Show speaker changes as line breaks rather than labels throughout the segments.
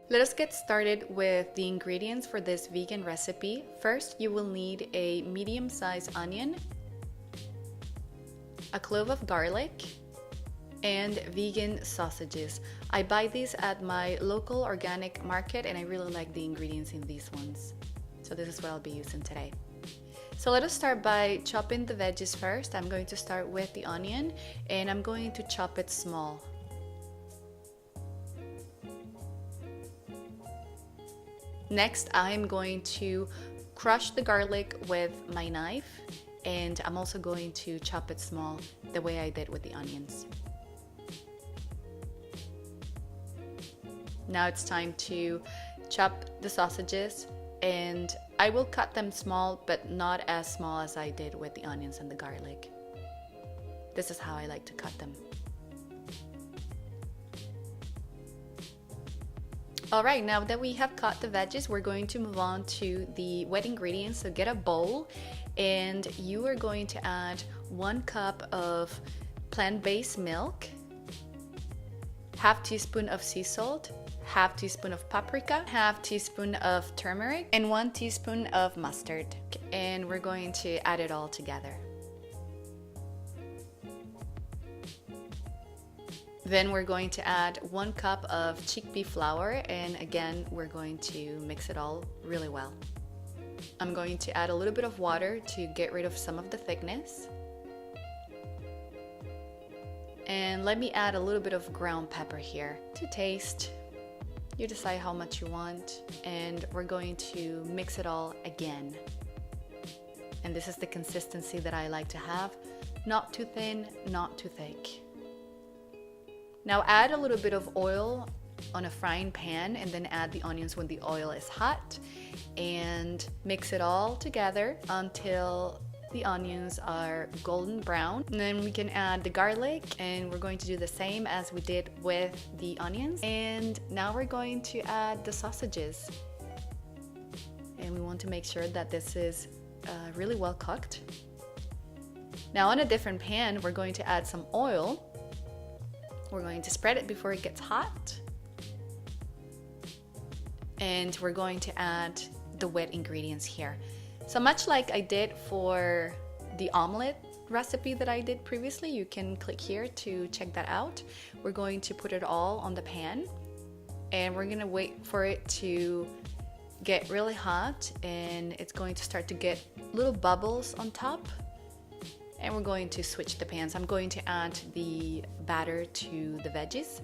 Let us get started with the ingredients for this vegan recipe. First, you will need a medium-sized onion, a clove of garlic, and vegan sausages. I buy these at my local organic market and I really like the ingredients in these ones. So this is what I'll be using today. So let us start by chopping the veggies first. I'm going to start with the onion and I'm going to chop it small. Next, I'm going to crush the garlic with my knife and I'm also going to chop it small the way I did with the onions. Now it's time to chop the sausages and I will cut them small, but not as small as I did with the onions and the garlic. This is how I like to cut them. Alright, now that we have cut the veggies, we're going to move on to the wet ingredients. So get a bowl and you are going to add 1 cup of plant-based milk, half teaspoon of sea salt, half teaspoon of paprika, half teaspoon of turmeric, and 1 teaspoon of mustard. And we're going to add it all together. Then we're going to add 1 cup of chickpea flour, and again, we're going to mix it all really well. I'm going to add a little bit of water to get rid of some of the thickness. And let me add a little bit of ground pepper here to taste. You decide how much you want, and we're going to mix it all again. And this is the consistency that I like to have. Not too thin, not too thick. Now add a little bit of oil on a frying pan and then add the onions when the oil is hot and mix it all together until the onions are golden brown. And then we can add the garlic and we're going to do the same as we did with the onions. And now we're going to add the sausages. And we want to make sure that this is really well cooked. Now on a different pan, we're going to add some oil. We're going to spread it before it gets hot. And we're going to add the wet ingredients here. So much like I did for the omelet recipe that I did previously, you can click here to check that out. We're going to put it all on the pan and we're gonna wait for it to get really hot and it's going to start to get little bubbles on top. And we're going to switch the pans. I'm going to add the batter to the veggies.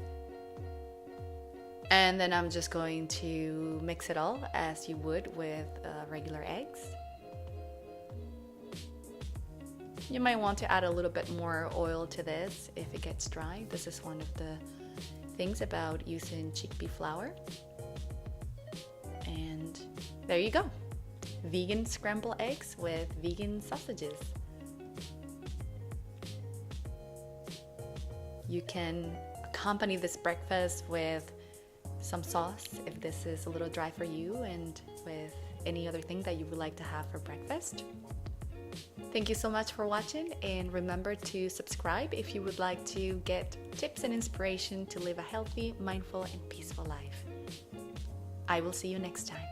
And then I'm just going to mix it all as you would with regular eggs. You might want to add a little bit more oil to this if it gets dry. This is one of the things about using chickpea flour. And there you go. Vegan scrambled eggs with vegan sausages. You can accompany this breakfast with some sauce if this is a little dry for you, and with any other thing that you would like to have for breakfast. Thank you so much for watching, and remember to subscribe if you would like to get tips and inspiration to live a healthy, mindful, and peaceful life. I will see you next time.